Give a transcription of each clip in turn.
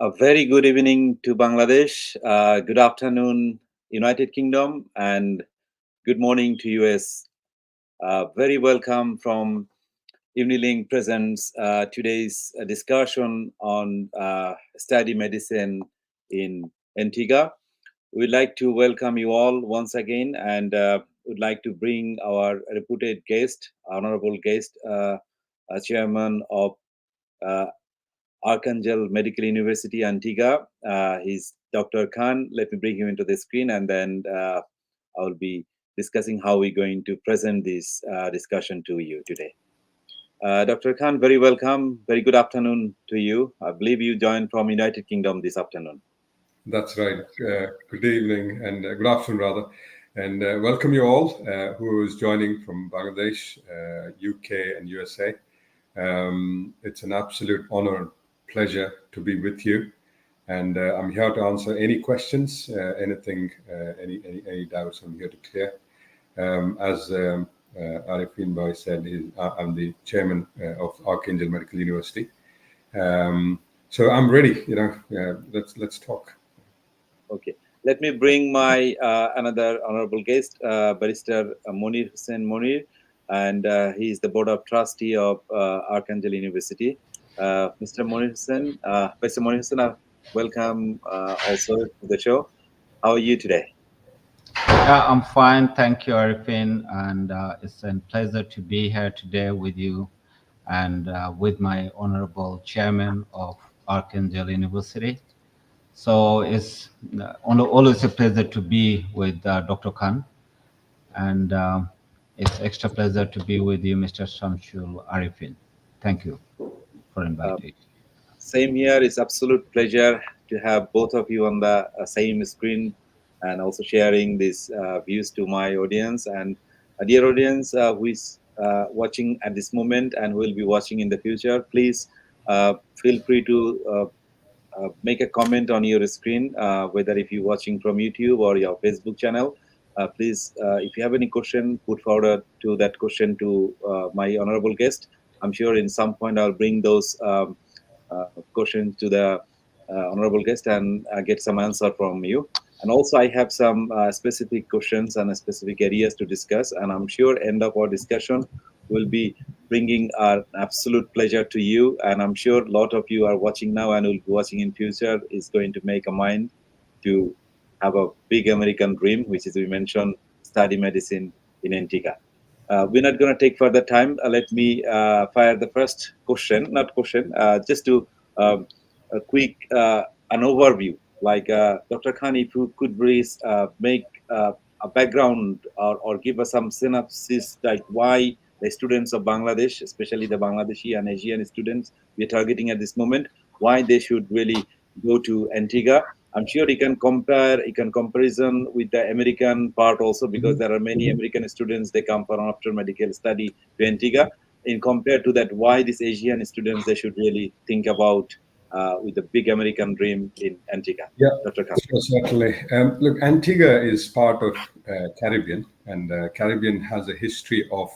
A very good evening to Bangladesh. Good afternoon, United Kingdom, and good morning to US. Very welcome from Unilink presents today's discussion on study medicine in Antigua. We'd like to welcome you all once again, and would like to bring our reputed guest, honorable guest, chairman of uh, ArkAngel Medical University, Antigua. He's Dr. Khan. Let me bring him into the screen, and then I will be discussing how we're going to present this discussion to you today. Dr. Khan, very welcome. Very good afternoon to you. I believe you joined from United Kingdom this afternoon. That's right. Good evening and good afternoon, rather. And welcome you all who is joining from Bangladesh, UK, and USA. It's an absolute honor and pleasure to be with you. And I'm here to answer any questions, anything, any doubts. I'm here to clear. As Arifin Bhai said, I'm the chairman of ArkAngel Medical University. So I'm ready. Let's talk. Okay. Let me bring my another honorable guest, Barrister Monir Hussain Monir, and he is the Board of Trustee of ArkAngel University. Mr. Monir Hussain, welcome also to the show. How are you today? Yeah, I'm fine. Thank you, Arifin. And it's a pleasure to be here today with you and with my honorable chairman of ArkAngel University. So it's always a pleasure to be with Dr. Khan. And it's extra pleasure to be with you, Mr. Shamsul Arifin. Thank you for inviting. Same here. It's absolute pleasure to have both of you on the same screen and also sharing these views to my audience. And dear audience who is watching at this moment and will be watching in the future, please feel free to make a comment on your screen, whether if you're watching from YouTube or your Facebook channel. Please, if you have any question, put forward to that question to my honorable guest. I'm sure in some point I'll bring those questions to the honorable guest and get some answer from you. And also I have some specific questions and specific areas to discuss. And I'm sure end of our discussion will be bringing our absolute pleasure to you. And I'm sure a lot of you are watching now and will be watching in future is going to make a mind to have a big American dream, which is we mentioned study medicine in Antigua. We're not going to take further time. Let me fire the first question, just to a quick an overview. Like Dr. Khan, if you could please make a background or give us some synopsis, like why the students of Bangladesh, especially the Bangladeshi and Asian students we're targeting at this moment, why they should really go to Antigua. I'm sure you can comparison with the American part also, because there are many American students, they come for after medical study to Antigua. In compared to that, why these Asian students, they should really think about with the big American dream in Antigua. Yeah, Dr. Khan. certainly. Look, Antigua is part of Caribbean, and Caribbean has a history of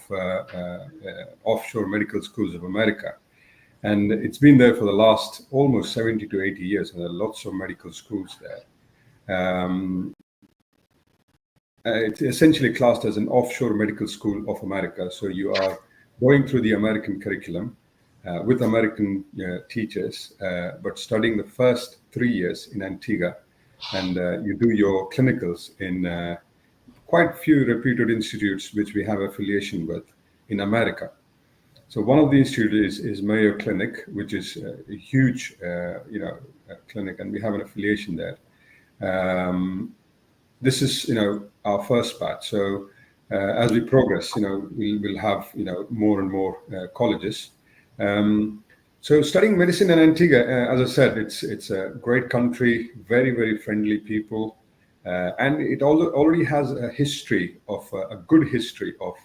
offshore medical schools of America. And it's been there for the last almost 70 to 80 years, and there are lots of medical schools there. It's essentially classed as an offshore medical school of America. So you are going through the American curriculum with American teachers, but studying the first 3 years in Antigua, and you do your clinicals in quite few reputed institutes which we have affiliation with in America. So one of the institutes is Mayo Clinic, which is a huge, clinic, and we have an affiliation there. This is, our first batch. So as we progress, we'll have, more and more colleges. So studying medicine in Antigua, as I said, it's a great country, very, very friendly people, and it already has a history of a good history of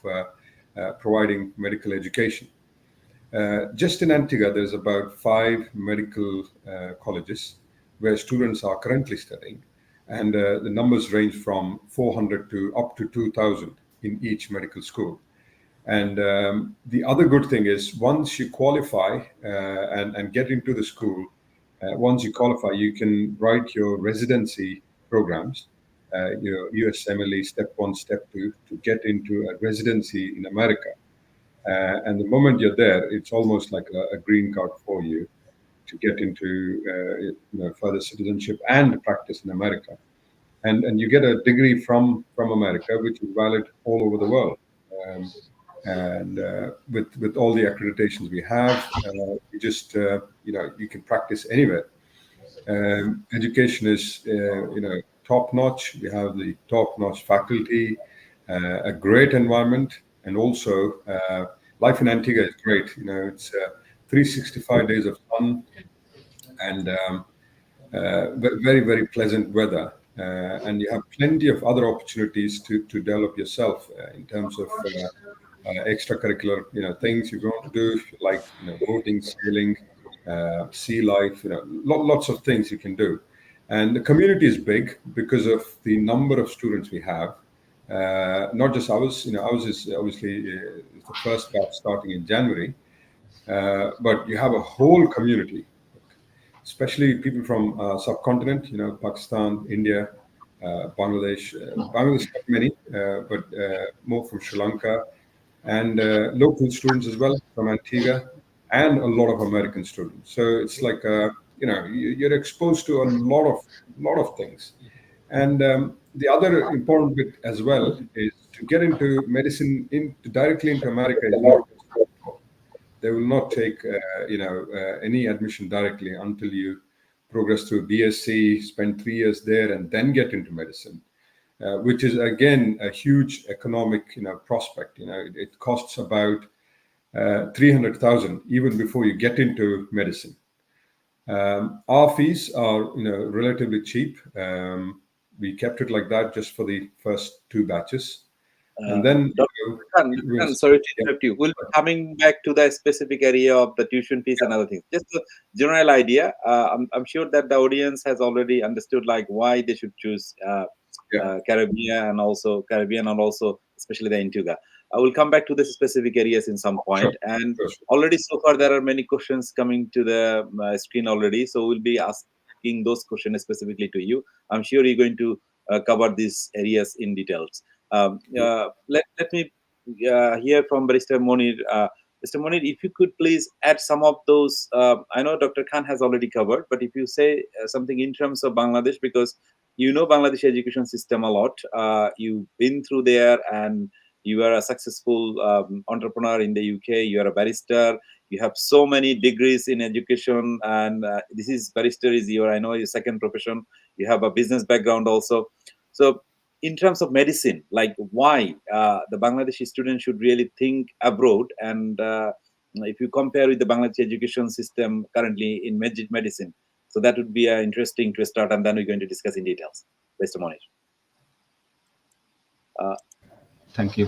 providing medical education. Just in Antigua, there's about 5 medical colleges where students are currently studying, and the numbers range from 400 to up to 2,000 in each medical school. And the other good thing is once you qualify and get into the school, Once you qualify, you can write your residency programs, your USMLE Step 1, Step 2, to get into a residency in America. And the moment you're there, it's almost like a green card for you to get into further citizenship and practice in America. And you get a degree from America, which is valid all over the world. And with all the accreditations we have, you just you can practice anywhere. Education is top notch. We have the top notch faculty, a great environment, and also life in Antigua is great. It's 365 days of sun and very, very pleasant weather. And you have plenty of other opportunities to develop yourself in terms of extracurricular things you want to do, like boating, sailing, sea life, lots of things you can do. And the community is big because of the number of students we have. Not just ours, ours is obviously the first batch starting in January, but you have a whole community, especially people from subcontinent, Pakistan, India, Bangladesh. Bangladesh not many, but more from Sri Lanka, and local students as well from Antigua, and a lot of American students. So it's like you're exposed to a lot of things. And the other important bit as well is to get into medicine directly into America is not. They will not take any admission directly until you progress through BSc, spend 3 years there, and then get into medicine. Which is again a huge economic prospect. It costs about 300,000 even before you get into medicine. Our fees are relatively cheap. We kept it like that just for the first 2 batches, and then Dr. Khan, sorry to interrupt you. We'll be coming back to the specific area of the tuition fees and other things. Just a general idea. I'm sure that the audience has already understood like why they should choose Caribbean and also especially the Antigua. I will come back to the specific areas in some point. And already so far there are many questions coming to the screen already, so we'll be asking those questions specifically to you. I'm sure you're going to cover these areas in details. Let me hear from Barrister Monir. Mr. Monir, if you could please add some of those. I know Dr. Khan has already covered, but if you say something in terms of Bangladesh, because Bangladesh education system a lot. You've been through there, and you are a successful entrepreneur in the UK. You are a barrister. You have so many degrees in education, and barrister is your second profession. You have a business background also. So, in terms of medicine, like why the Bangladeshi student should really think abroad, and if you compare with the Bangladeshi education system currently in medicine. So that would be interesting to start, and then we're going to discuss in details. Mr. Monir. Thank you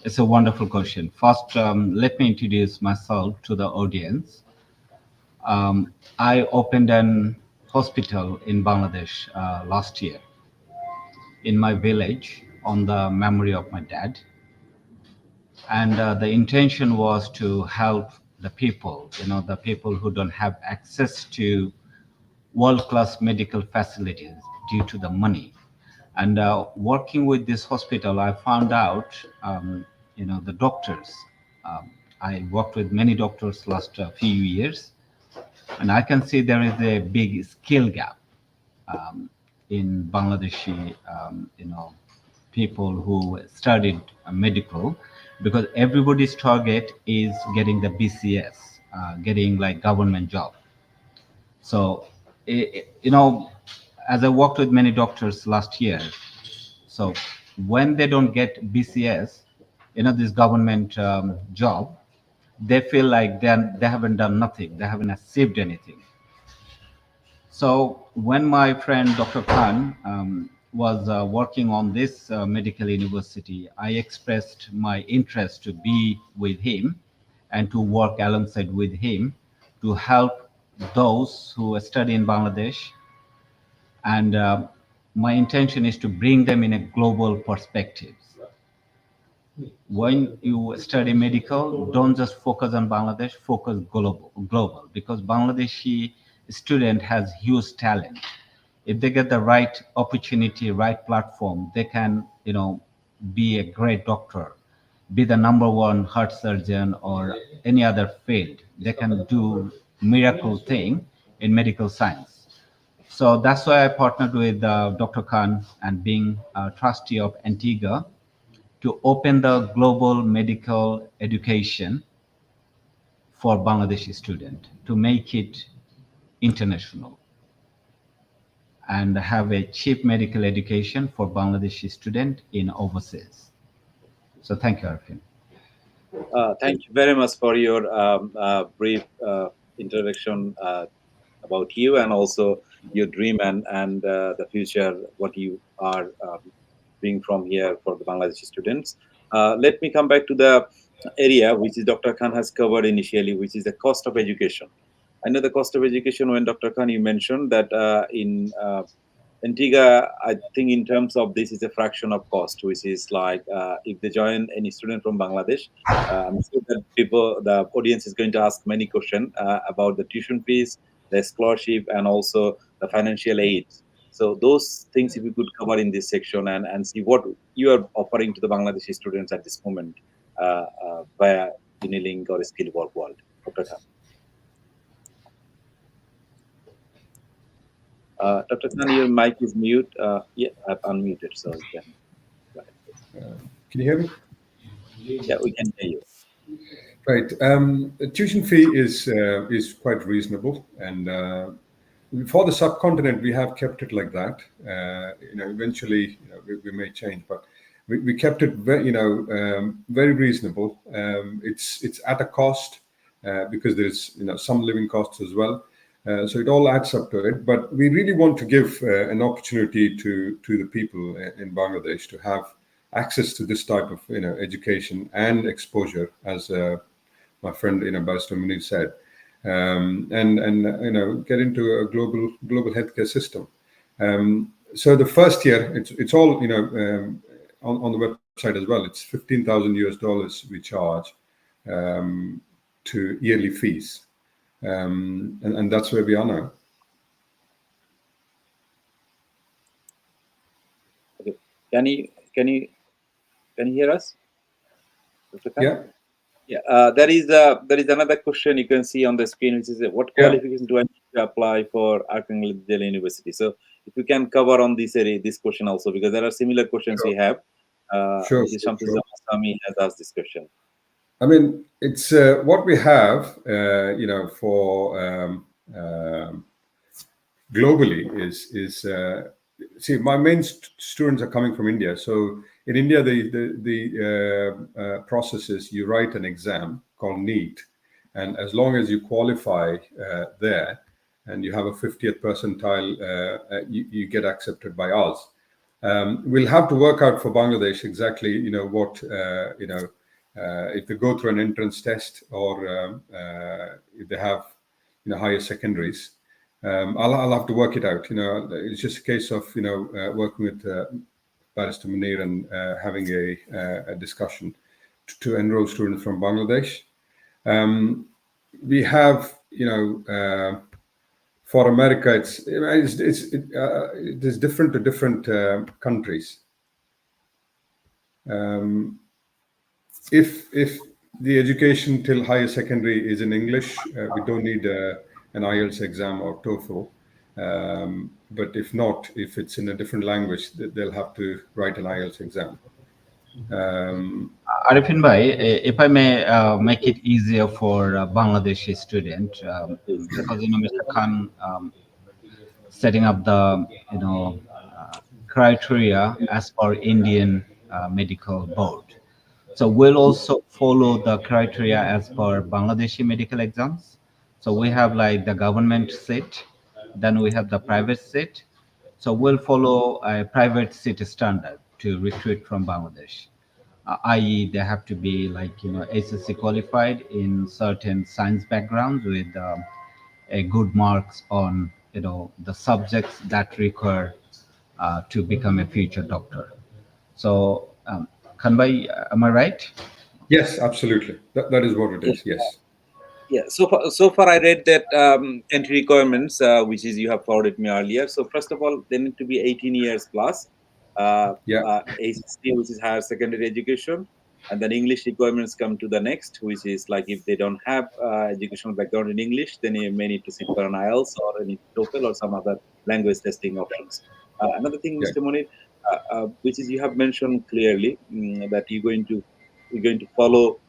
it's a wonderful question. First, let me introduce myself to the audience. I opened an hospital in Bangladesh last year in my village on the memory of my dad. And the intention was to help the people, the people who don't have access to world-class medical facilities due to the money. And working with this hospital, I found out, the doctors. I worked with many doctors last few years, and I can see there is a big skill gap in Bangladeshi, people who studied medical, because everybody's target is getting the BCS, getting like government job. So, as I worked with many doctors last year, so when they don't get BCS, this government job, they feel like they haven't done nothing, they haven't achieved anything. So when my friend Dr. Khan was working on this medical university, I expressed my interest to be with him and to work alongside with him to help those who study in Bangladesh. And my intention is to bring them in a global perspective. When you study medical, don't just focus on Bangladesh, focus global, because Bangladeshi student has huge talent. If they get the right opportunity, right platform, they can, be a great doctor, be the number one heart surgeon or any other field. They can do miracle thing in medical science. So that's why I partnered with Dr. Khan and being a trustee of Antigua to open the global medical education for Bangladeshi student to make it international and have a cheap medical education for Bangladeshi student in overseas. So thank you, Arfin. Thank you very much for your brief introduction about you and also your dream and the future, what you are bring from here for the Bangladeshi students. Let me come back to the area which is Dr. Khan has covered initially, which is the cost of education. I know the cost of education when Dr. Khan you mentioned that in Antigua, I think in terms of this is a fraction of cost, which is like if they join any student from Bangladesh, I'm sure that the audience is going to ask many questions about the tuition fees, the scholarship, and also the financial aid. So those things, if you could cover in this section and see what you are offering to the Bangladeshi students at this moment via Unilink or Skill Work World. Dr. Khan. Dr. Khan, your mic is mute. Yeah, I've unmuted, so you can go ahead, please. Can you hear me? Yeah, we can hear you. Right. The tuition fee is quite reasonable, and for the subcontinent, we have kept it like that. Eventually, we may change, but we kept it very reasonable. It's at a cost because there's some living costs as well. So it all adds up to it. But we really want to give an opportunity to the people in Bangladesh to have access to this type of education and exposure, as my friend Barrister Munir said, and get into a global healthcare system. So the first year, it's all on the website as well. It's $15,000 we charge to yearly fees, and that's where we are now. Okay. Can you hear us? Yeah. Yeah. There is another question you can see on the screen, which is what qualifications do I need to apply for ArkAngel University? So if you can cover on this area, this question also, because there are similar questions we have. This is something that Sami has asked this question. I mean, it's what we have, for globally is see, my main students are coming from India. So in India, the process is you write an exam called NEET, and as long as you qualify there and you have a 50th percentile, you get accepted by us. We'll have to work out for Bangladesh exactly, what if they go through an entrance test or if they have higher secondaries. I'll have to work it out. It's just a case of working with Barrister Munir and having a discussion to enroll students from Bangladesh. We have for America, it is different to different countries. If the education till higher secondary is in English, we don't need an IELTS exam or TOEFL. But if not, if it's in a different language, they'll have to write an IELTS exam. Arifin Bhai, if I may make it easier for Bangladeshi student, because Mr. Khan setting up the criteria as per Indian medical board. So we'll also follow the criteria as per Bangladeshi medical exams. So we have like the government seat, then we have the private seat. So we'll follow a private seat standard to recruit from Bangladesh. I.e., they have to be like SSC qualified in certain science backgrounds with a good marks on the subjects that require to become a future doctor. So, Khanbhai, am I right? Yes, absolutely. That is what it is. Yes. Yeah, so far I read that entry requirements, which is you have forwarded me earlier. So first of all, they need to be 18 years plus, Yeah, ACC, which is higher secondary education, and then English requirements come to the next, which is like if they don't have educational background in English, then you may need to sit for an IELTS or any TOEFL or some other language testing options. Another thing, yeah, Mr. Munir, which is you have mentioned clearly that you're going to follow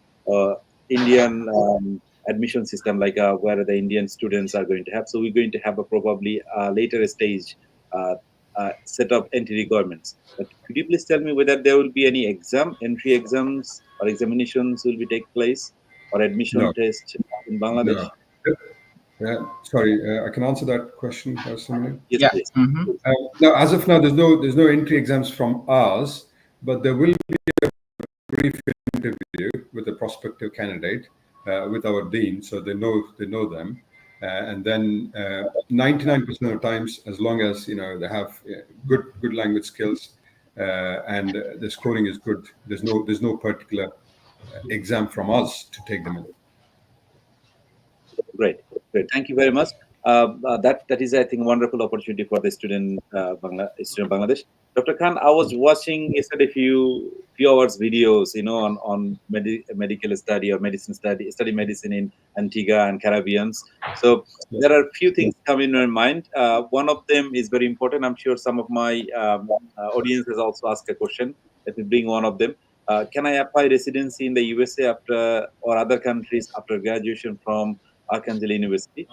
Indian. Admission system like where the Indian students are going to have. So we're going to have a probably later stage uh, set of entry requirements. But could you please tell me whether there will be any entry exams or examinations will be take place or admission no, test in Bangladesh? no. Sorry, I can answer that question personally. Yes, Yeah. please. Hmm. No, as of now, there's no entry exams from ours, but there will be a brief interview with a prospective candidate with our dean, so they know them, and then 99% of the times, as long as they have good language skills and the scoring is good, there's no particular exam from us to take them in. Great, great. Thank you very much. That is, I think, a wonderful opportunity for the student Bangladesh. Dr. Khan, I was watching yesterday few hours videos, on medical study or medicine study medicine in Antigua and Caribbeans. So Yeah. there are a few things come in my mind. One of them is very important. I'm sure some of my audience has also asked a question. Let me bring one of them. Can I apply residency in the USA after or other countries after graduation from ArkAngel University?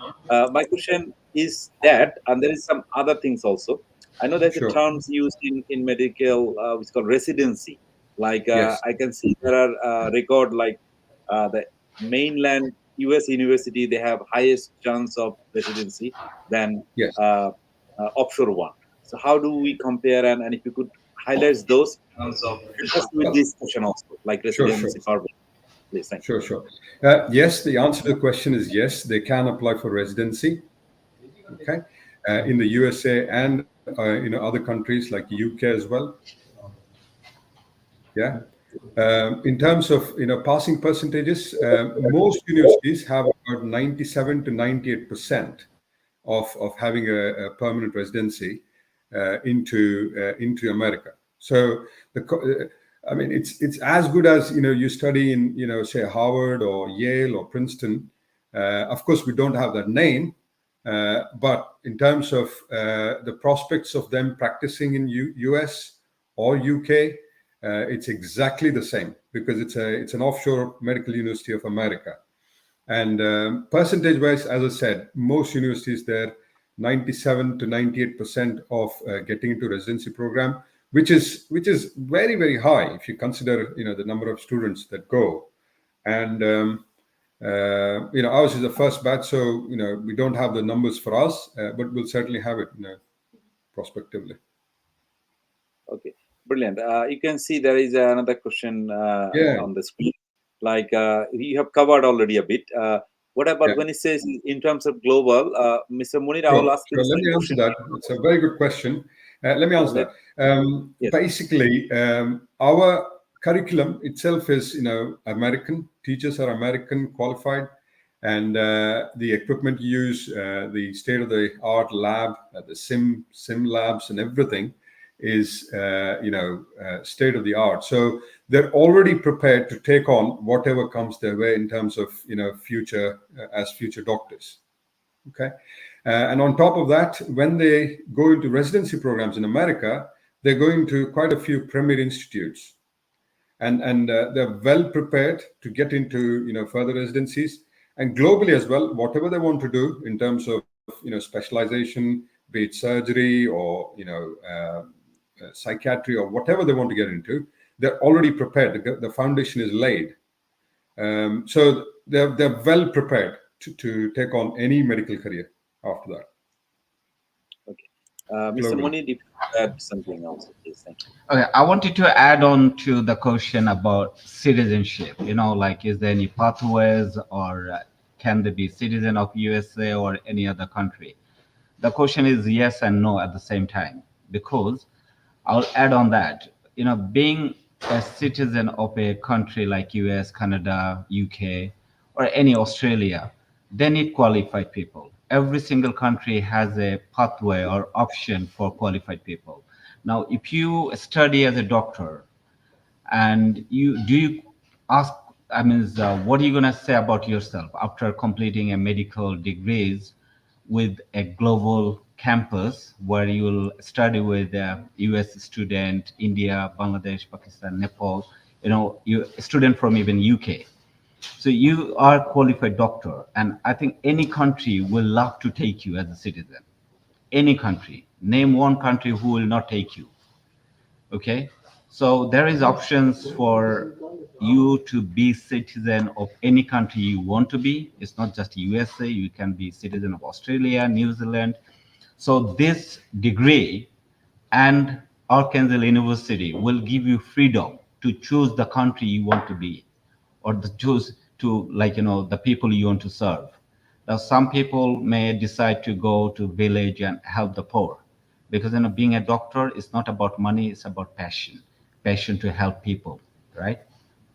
My question is that, and there is some other things also. I know there's a Sure. terms used in medical, which is called residency. Like Yes. I can see there are record like the mainland US university, they have highest chance of residency than Yes. uh, offshore one. So how do we compare? And if you could highlight those, help us with Well, this question also, like sure. Sure. residency permit, please. Thank you. Sure. Sure. Yes. The answer to the question is yes. They can apply for residency. Okay. In the USA and other countries like UK as well. Yeah. In terms of passing percentages, most universities have about 97 to 98% of having a permanent residency into America. So I mean, it's as good as you study in say Harvard or Yale or Princeton. Of course, we don't have that name, but in terms of the prospects of them practicing in US or UK, it's exactly the same because it's an offshore medical university of America. And percentage wise, as I said, most universities there, 97 to 98% of getting into residency program, which is very, very high if you consider the number of students that go. And ours is the first batch, so we don't have the numbers for us, but we'll certainly have it prospectively. Okay, brilliant. You can see there is another question Yeah, on the screen. Like you have covered already a bit. What about yeah. when it says in terms of global, Mr. Munir? I will Sure, ask you sure. the Let same me answer question. that. It's a very good question. Let me answer Let, that. yes. Basically, our curriculum itself is, American. Teachers are American qualified, and the equipment you use, the state-of-the-art lab, the sim labs, and everything is, state-of-the-art. So they're already prepared to take on whatever comes their way in terms of, future as future doctors. Okay. And on top of that, when they go into residency programs in America, they're going to quite a few premier institutes, and they're well prepared to get into further residencies, and globally as well. Whatever they want to do in terms of specialization, be it surgery or psychiatry or whatever they want to get into, they're already prepared. The foundation is laid. So they're well prepared to take on any medical career after that Okay. Mr. globally. Munir, if you could add something else, please. Thank you. Okay, I wanted to add on to the question about citizenship. Like, is there any pathways, or can they be citizen of USA or any other country? The question is yes and no at the same time, because I'll add on that. Being a citizen of a country like US, Canada, UK, or any Australia, they need qualified people. Every single country has a pathway or option for qualified people. Now, if you study as a doctor and you ask, I mean, what are you going to say about yourself after completing a medical degrees with a global campus where you'll study with a US student, India, Bangladesh, Pakistan, Nepal, you a student from even UK. So you are a qualified doctor, and I think any country will love to take you as a citizen. Any country. Name one country who will not take you. Okay, so there is options for you to be citizen of any country you want to be. It's not just USA. You can be citizen of Australia, New Zealand. So this degree and ArkAngel University will give you freedom to choose the country you want to be, or to choose to, like, the people you want to serve. Now, some people may decide to go to village and help the poor, because being a doctor is not about money, it's about passion to help people, right?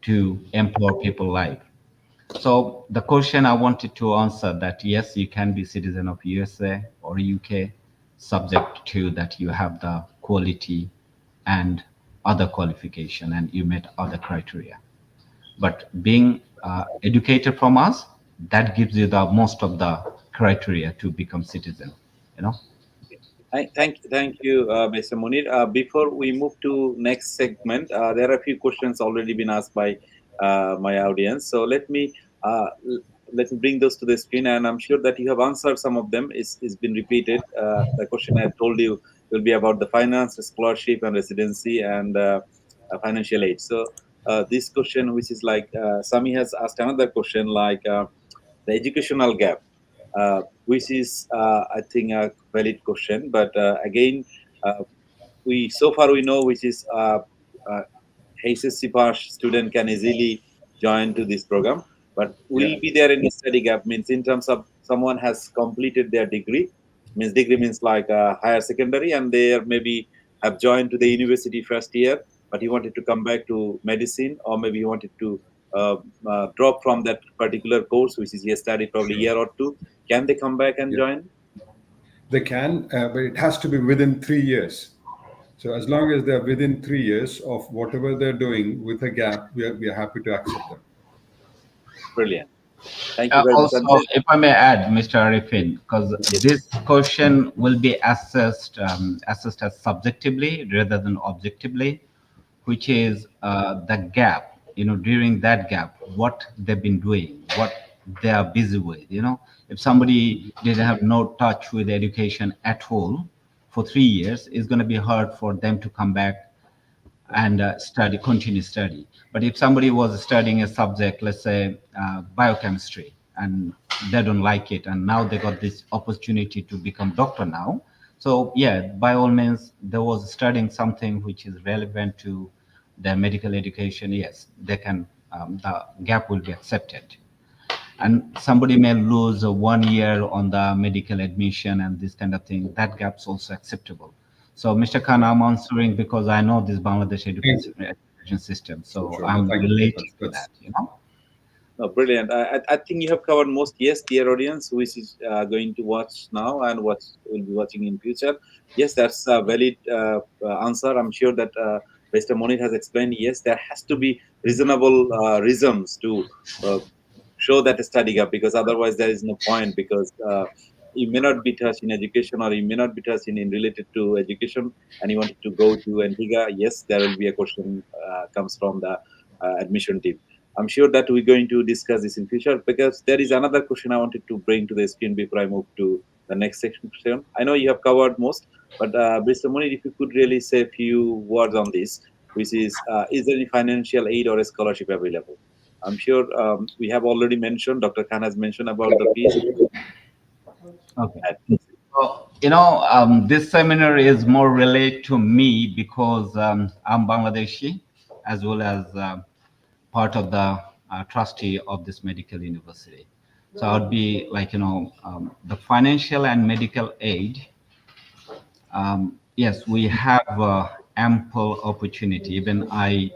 To empower people's life. So the question I wanted to answer that yes, you can be citizen of USA or UK, subject to that you have the quality and other qualification and you met other criteria. But being educated from us, that gives you the most of the criteria to become citizen, you know. Thank you, Mr. Munir. Before we move to next segment, there are a few questions already been asked by my audience. So let me bring those to the screen, and I'm sure that you have answered some of them. It's been repeated. The question I told you will be about the finance, scholarship, and residency, and financial aid. So this question, which is like Sami has asked another question, like the educational gap, which is, I think, a valid question. But again, uh, we so far we know which is uh, HSC pass student can easily join to this program. But will Yeah. be there any study gap? Means in terms of someone has completed their degree, means degree means like higher secondary, and they are maybe have joined to the university first year, but he wanted to come back to medicine, or maybe he wanted to uh, drop from that particular course, which is he has studied probably a year or two. Can they come back and Yeah. join? They can, but it has to be within 3 years. So as long as they're within 3 years of whatever they're doing with a gap, we are happy to accept them. Brilliant. Thank you very much. Also, And this, if I may add, Mr. Arifin, because yes, this question will be assessed as subjectively rather than objectively, which is the gap. During that gap, what they've been doing, what they are busy with. If somebody didn't have no touch with education at all for 3 years, it's going to be hard for them to come back and continue study. But if somebody was studying a subject, let's say biochemistry, and they don't like it, and now they got this opportunity to become doctor now. So yeah, by all means, there was studying something which is relevant to their medical education. Yes, they can. The gap will be accepted, and somebody may lose 1 year on the medical admission and this kind of thing. That gap's also acceptable. So, Mr. Khan, I'm answering because I know this Bangladesh Thank you. education system, Sure, so sure. No, I'm thank you. relating to that. no, brilliant. I think you have covered most. Yes, dear audience, who is going to watch now and what will be watching in future. Yes, that's a valid answer. I'm sure that Mr. Monir has explained. Yes, there has to be reasonable reasons to uh, show that study gap, because otherwise there is no point, because you may not be touched in education, or you may not be touched in related to education, and you wanted to go to Antigua. Yes, there will be a question comes from the admission team. I'm sure that we're going to discuss this in future, because there is another question I wanted to bring to the screen before I move to the next section. I know you have covered most, but Mr. Munir, if you could really say a few words on this, which is there any financial aid or a scholarship available? I'm sure we have already mentioned, Dr. Khan has mentioned about the fees. Okay. So, this seminar is more related to me because I'm Bangladeshi, as well as part of the trustee of this medical university. So I'd be like, the financial and medical aid. Yes, we have ample opportunity. Even I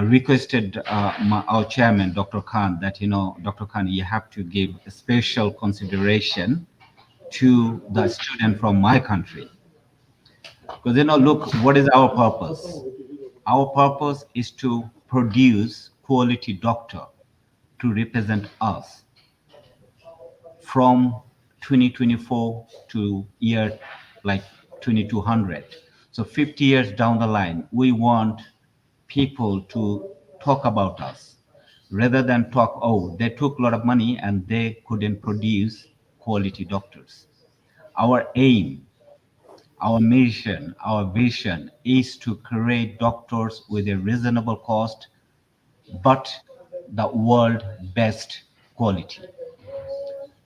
requested our chairman, Dr. Khan, that, Dr. Khan, you have to give special consideration to the student from my country. Because, look, what is our purpose? Our purpose is to produce quality doctor to represent us from 2024 to year like 2200. So 50 years down the line, we want people to talk about us rather than talk, oh, they took a lot of money and they couldn't produce quality doctors. Our aim, our mission, our vision is to create doctors with a reasonable cost, but the world best quality.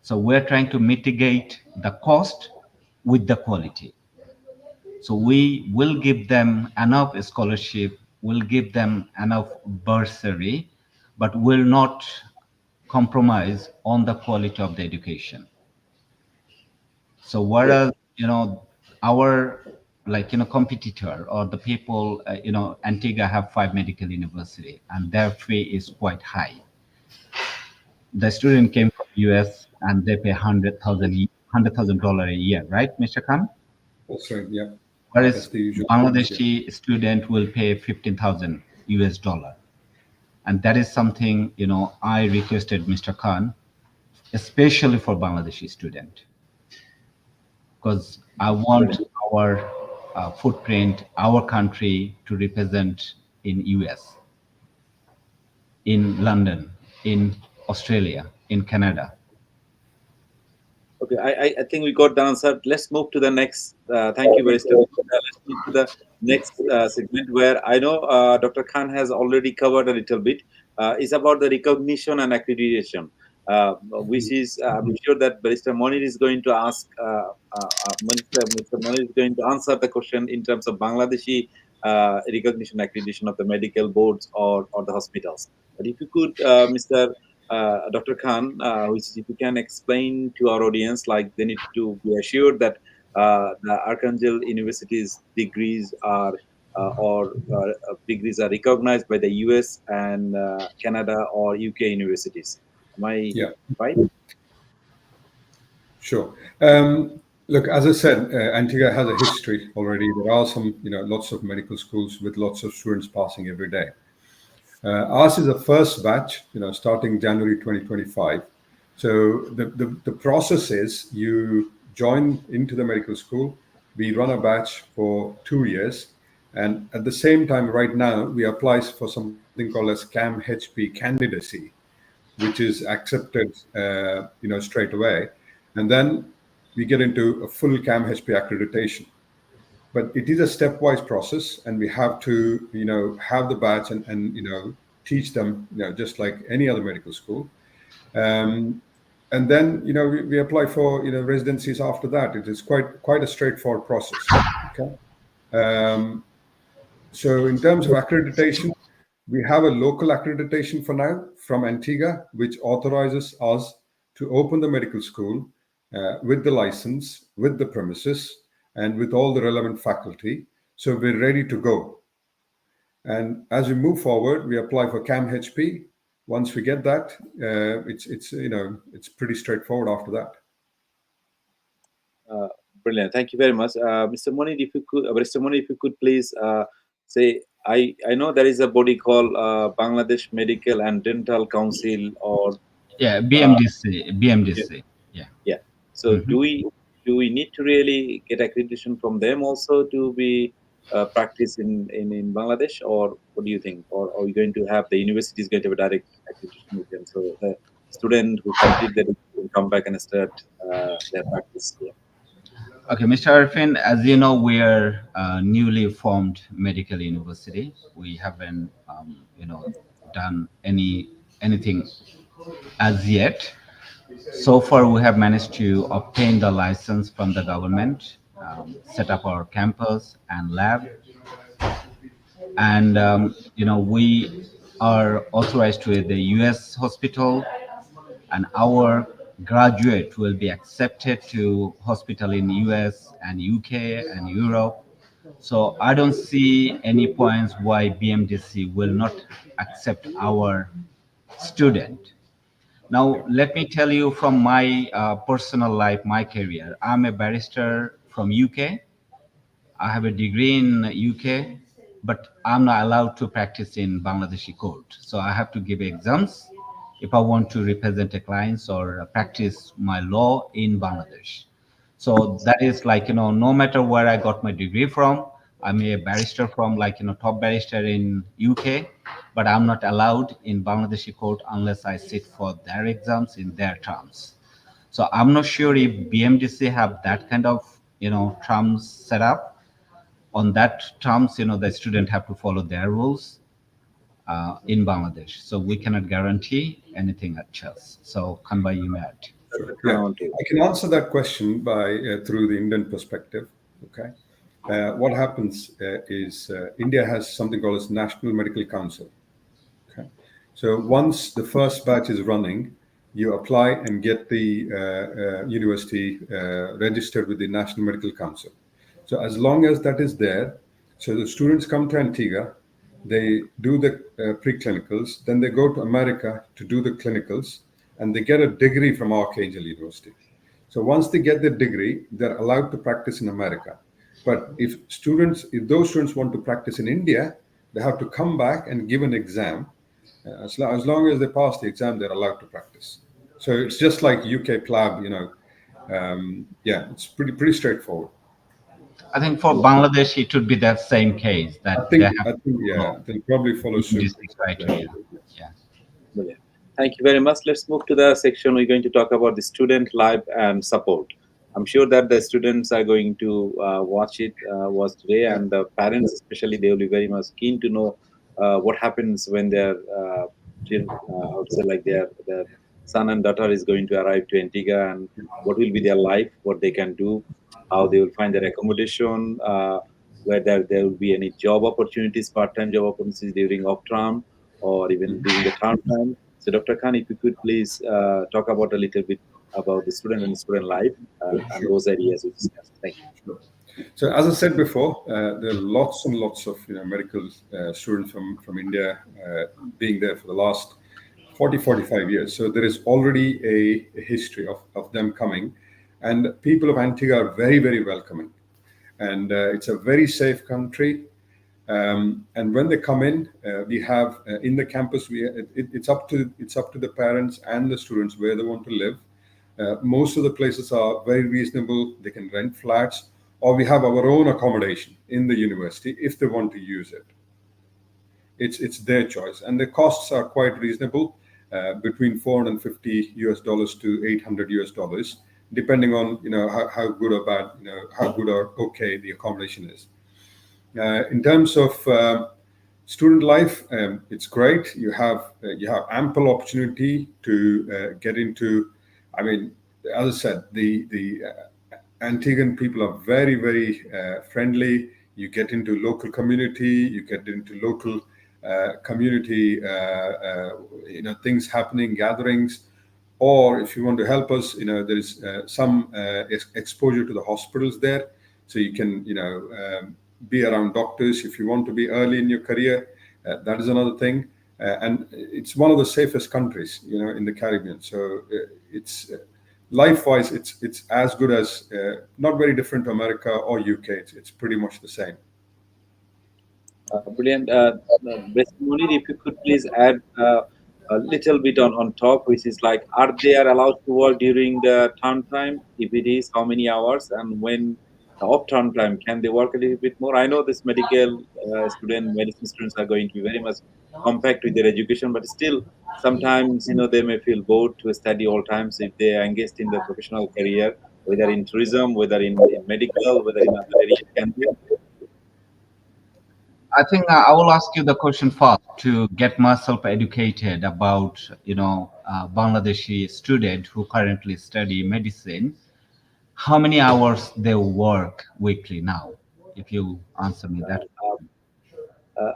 So we're trying to mitigate the cost with the quality. So we will give them enough scholarship, will give them enough bursary, but will not compromise on the quality of the education. So Great. whereas, our competitor or the people, Antigua have 5 medical university and their fee is quite high. The student came from US and they pay $100,000 a year, right, Mr. Khan? That's right. Yeah, that's Whereas the usual price. Yeah. Bangladeshi student will pay 15,000 US dollar. And that is something, I requested Mr. Khan, especially for Bangladeshi student, because I want Brilliant. our footprint, our country to represent in US, in London, in Australia, in Canada. Okay, I think we got the answer. Let's move to the next. Thank you, Barrister. Let's move to the next segment where I know Dr. Khan has already covered a little bit. It's about the recognition and accreditation, which is, I'm sure that Barrister Monir is going to ask, Mr. Monir is going to answer the question in terms of Bangladeshi recognition accreditation of the medical boards or the hospitals. But if you could, Mr. Dr. Khan, which is if you can explain to our audience, like they need to be assured that the ArkAngel University's degrees are degrees are recognized by the US and Canada or UK universities. Am I Yeah. right? Sure. Look, as I said, Antigua has a history already. There are some, lots of medical schools with lots of students passing every day. Ours is the first batch, starting January 2025. So the process is you join into the medical school. We run a batch for 2 years. And at the same time, right now, we apply for something called as CAM-HP candidacy, which is accepted, straight away. And then we get into a full CAM-HP accreditation. But it is a stepwise process, and we have to, have the batch and teach them, just like any other medical school. And then, we apply for, residencies after that. It is quite a straightforward process. Okay. So in terms of accreditation, we have a local accreditation for now from Antigua, which authorizes us to open the medical school with the license, with the premises, and with all the relevant faculty. So we're ready to go. And as we move forward, we apply for CAM-HP. Once we get that, it's pretty straightforward after that. Brilliant. Thank you very much, Mr. Monir. Mr. Monir, if you could please say, I know there is a body called Bangladesh Medical and Dental Council, or BMDC. yeah. So do we need to really get accreditation from them also to be practice in Bangladesh, or what do you think? Or are we going to have the university is going to have a direct accreditation with them, so the student who complete that will come back and start their practice here? Okay, Mr. Arfin, as you know, we are a newly formed medical university. We haven't, done anything as yet. So far, we have managed to obtain the license from the government, set up our campus and lab, and we are authorized to the U.S. hospital, and our graduate will be accepted to hospital in US and UK and Europe. So I don't see any points why BMDC will not accept our student. Now, let me tell you from my personal life, my career. I'm a barrister from UK. I have a degree in UK, but I'm not allowed to practice in Bangladeshi court. So I have to give exams if I want to represent a clients or practice my law in Bangladesh. So that is like, no matter where I got my degree from, I'm a barrister from like, top barrister in UK, but I'm not allowed in Bangladeshi court unless I sit for their exams in their terms. So I'm not sure if BMDC have that kind of, terms set up. On that terms, the student have to follow their rules in Bangladesh. So we cannot guarantee anything at Chess. So Kanbai, you may add. Sure. I Yeah, want to. I can answer that question by through the Indian perspective. Okay, what happens is India has something called as National Medical Council. Okay, so once the first batch is running, you apply and get the university registered with the National Medical Council. So as long as that is there, so the students come to Antigua, they do the preclinicals, then they go to America to do the clinicals, and they get a degree from ArkAngel University. So once they get the degree, they're allowed to practice in America. But if those students want to practice in India, they have to come back and give an exam. As long as they pass the exam, they're allowed to practice. So it's just like UK PLAB, yeah, it's pretty straightforward. I think for Bangladesh, it would be that same case I that they think, have I to think, yeah, follow they'll probably follow suit. BMDC criteria. Yeah. Brilliant. Thank you very much. Let's move to the section. We're going to talk about the student life and support. I'm sure that the students are going to watch today, and the parents especially, they will be very much keen to know what happens when I would say like their son and daughter is going to arrive to Antigua, and what will be their life, what they can do, how they will find their accommodation, whether there will be any job opportunities, part-time job opportunities during off-term or even during the term time. So, Dr. Khan, if you could please talk about a little bit about the student and student life and Sure. those areas we discussed. Thank you. Sure. So as I said before, there are lots and lots of medical students from India being there for the last 45 years. So there is already a history of them coming, and people of Antigua are very, very welcoming. And it's a very safe country. And when they come in, we have in the campus. It's up to the parents and the students where they want to live. Most of the places are very reasonable. They can rent flats, or we have our own accommodation in the university if they want to use it. It's their choice, and the costs are quite reasonable, between $450 US to $800 US, depending on how good or bad, how good or okay the accommodation is. In terms of student life, it's great. You have ample opportunity to get into. I mean, as I said, the Antiguan people are very, very friendly. You get into local community. You get into local community. Things happening, gatherings. Or if you want to help us, there is some exposure to the hospitals there, so you can be around doctors if you want to be early in your career. That is another thing, and it's one of the safest countries in the Caribbean. So it's life-wise, it's as good as, not very different to America or UK. It's pretty much the same. Brilliant. Basically, Munir, if you could please add a little bit on top, which is like, are they allowed to work during the term time? If it is, how many hours? And when the off term time, can they work a little bit more? I know this medicine students are going to be very much compact with their education, but still, sometimes they may feel bored to study all times if they are engaged in their professional career, whether in tourism, whether in medical, whether in other areas. Can they? I think I will ask you the question first to get myself educated about, Bangladeshi student who currently study medicine. How many hours they work weekly now? If you answer me that.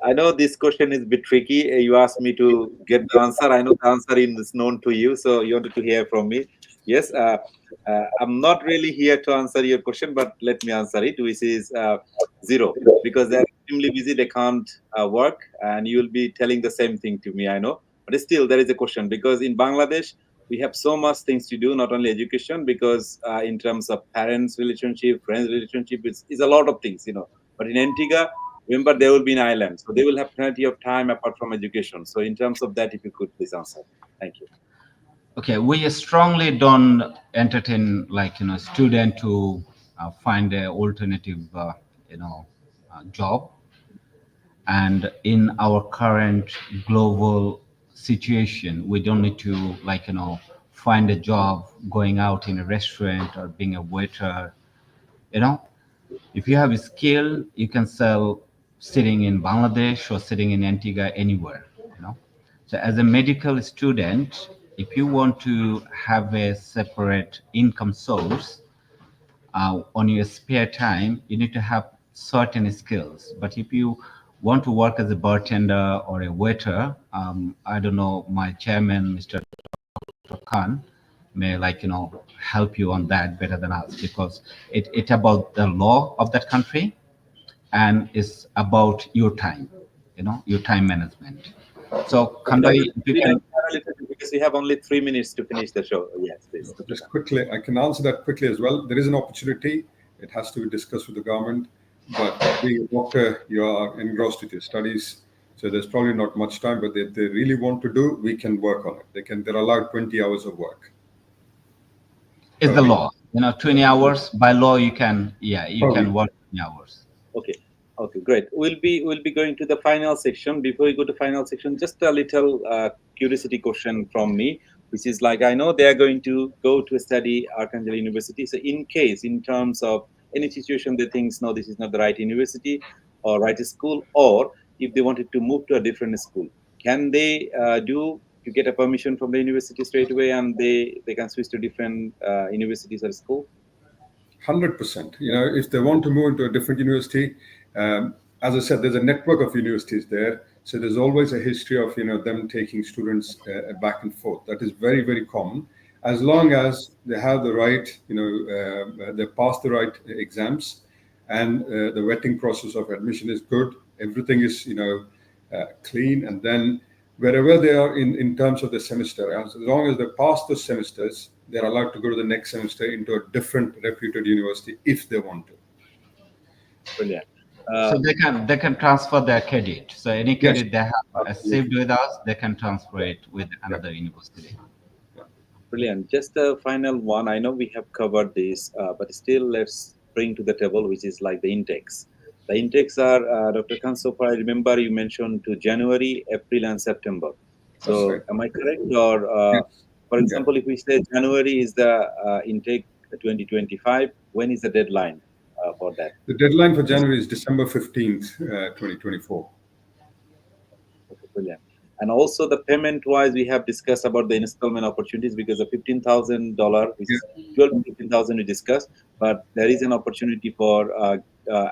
I know this question is a bit tricky. You asked me to get the answer. I know the answer is known to you, so you wanted to hear from me. Yes, I'm not really here to answer your question, but let me answer it, which is Zero, because they're extremely busy, they can't work, and you will be telling the same thing to me, I know. But still, there is a question, because in Bangladesh, we have so much things to do, not only education, because in terms of parents' relationship, friends' relationship, it's a lot of things, But in Antigua, remember, they will be an island, so they will have plenty of time apart from education. So in terms of that, if you could please answer. Thank you. Okay, we strongly don't entertain student to find an alternative job. And in our current global situation, we don't need to find a job going out in a restaurant or being a waiter. you know if you have a skill, you can sell sitting in Bangladesh or sitting in Antigua, anywhere. So as a medical student, if you want to have a separate income source on your spare time, you need to have certain skills. But if you want to work as a bartender or a waiter, I don't know, my chairman, Mr. Khan, may help you on that better than us, because it's about the law of that country, and it's about your time, your time management. So Okay, that Khandoi, will if you be like can. a little bit, because we have only 3 minutes to finish the show. Yes, please. Just quickly, I can answer that quickly as well. There is an opportunity. It has to be discussed with the government. But being a doctor, you are engrossed with your studies, so there's probably not much time. But if they really want to do, we can work on it. They're allowed 20 hours of work Is per the week. law, 20 hours by law, you can, yeah, you Per can week. work 20 hours. Okay. Okay, great. We'll be going to the final section. Before we go to final section, just a little curiosity question from me, which is like, I know they are going to go to study ArkAngel University. So in case, in terms of any situation, they think no, this is not the right university or right school, or if they wanted to move to a different school, can they do to get a permission from the university straight away, and they can switch to different universities or school? 100%. If they want to move into a different university, as I said, there's a network of universities there. So there's always a history of them taking students back and forth. That is very, very common. As long as they have the right, they pass the right exams, and the vetting process of admission is good. Everything is clean, and then wherever they are in terms of the semester, as long as they pass the semesters, they're allowed to go to the next semester into a different reputed university if they want to. Brilliant. So they can transfer their credit. So any Yes, credit they have absolutely. saved with us, they can transfer it with another university. Brilliant. Just a final one. I know we have covered this, but still, let's bring to the table, which is like the intakes. The intakes are, Dr. Khan, so far I remember you mentioned to January, April, and September. That's So, right. am I correct? Or, Yes. for Yeah. example, if we say January is the intake 2025, when is the deadline for that? The deadline for January is December 15th, 2024. Okay, brilliant. And also the payment wise, we have discussed about the installment opportunities, because the $15,000, which Yeah. is 12 to 15,000 we discussed, but there is an opportunity for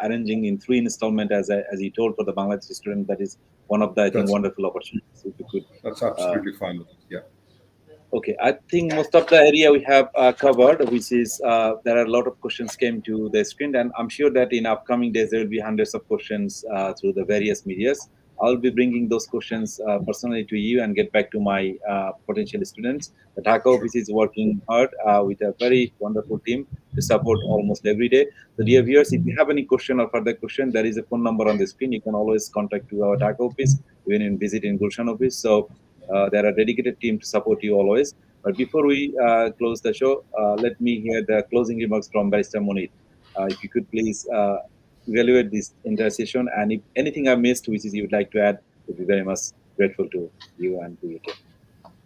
arranging in 3 installment, as you told, for the Bangladeshi student. That is one of the, I think, That's wonderful opportunities. If you could. that's Uh, absolutely fine with it. Yeah. Okay, I think most of the area we have covered, which is there are a lot of questions came to the screen, and I'm sure that in upcoming days there will be hundreds of questions through the various medias. I'll be bringing those questions personally to you and get back to my potential students. The Dhaka Sure. office is working hard with a very wonderful team to support almost every day. So, dear viewers, if you have any question or further question, there is a phone number on the screen. You can always contact to our Dhaka office, even in visit in Gulshan office. So there are dedicated team to support you always. But before we close the show, let me hear the closing remarks from Barrister Munir. If you could please evaluate this entire session, and if anything I missed, which is you would like to add, would be very much grateful to you and to your team.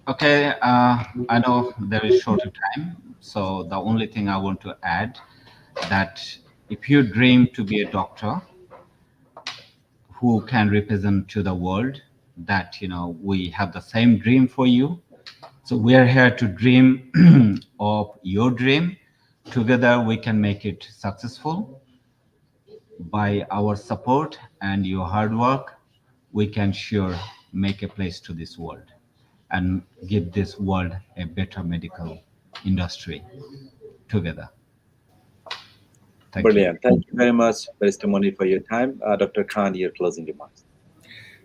Okay, I know there is short time, so the only thing I want to add, that if you dream to be a doctor who can represent to the world, that we have the same dream for you. So we are here to dream of your dream. Together we can make it successful. By our support and your hard work, we can sure make a place to this world and give this world a better medical industry together. Thank you. Brilliant. Thank you very much, Barrister Monir, for your time. Dr. Khan, your closing remarks.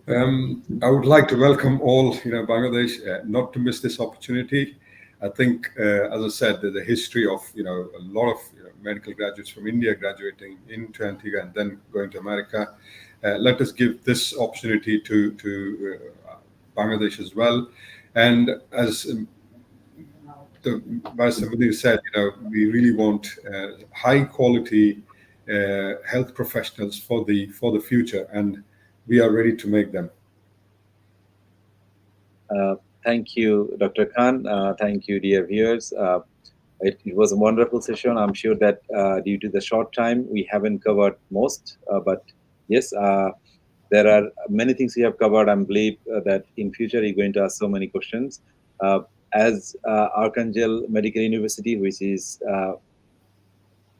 I would like to welcome all, Bangladesh, not to miss this opportunity. I think, as I said, the history of, a lot of medical graduates from India graduating into Antigua and then going to America. Let us give this opportunity to Bangladesh as well. And as the Vice President said, we really want high quality health professionals for the future, and we are ready to make them. Thank you, Dr. Khan. Thank you, dear viewers. It was a wonderful session. I'm sure that due to the short time, we haven't covered most, but yes, there are many things we have covered. I believe that in future you're going to ask so many questions. As ArkAngel Medical University, which is,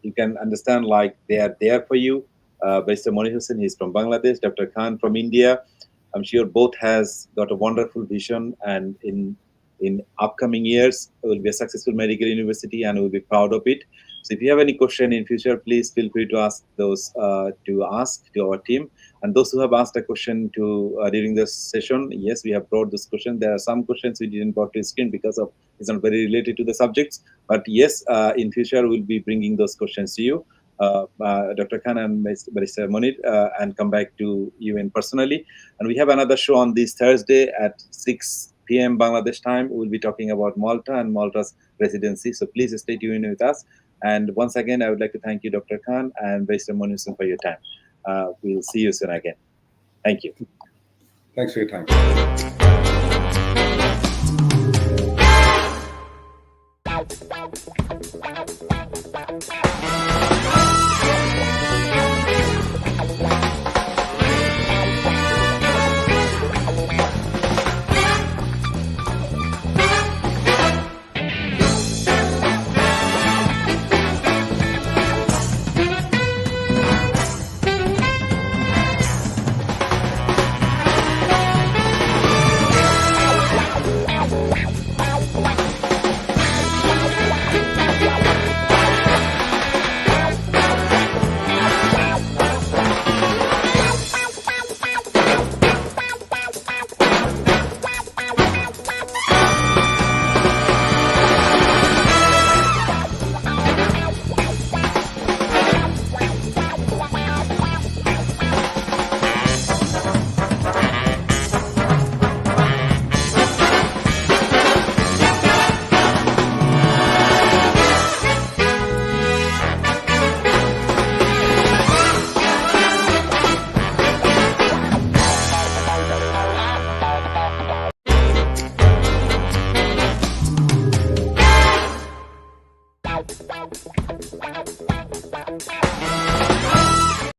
you can understand, like they are there for you. Mr. Monir Hussain, he's from Bangladesh, Dr. Khan from India. I'm sure both has got a wonderful vision, and in upcoming years, it will be a successful medical university and we'll be proud of it. So if you have any question in future, please feel free to ask those to our team. And those who have asked a question during this session, yes, we have brought this question. There are some questions we didn't brought to the screen because of it's not very related to the subjects. But yes, in future we'll be bringing those questions to you, Dr. Khan and Barrister Monir, and come back to you in personally. And we have another show on this Thursday at 6 p.m. Bangladesh time. We'll be talking about Malta and Malta's residency. So please stay tuned with us. And once again, I would like to thank you, Dr. Khan and Barrister Monir, for your time. We'll see you soon again. Thank you. Thanks for your time.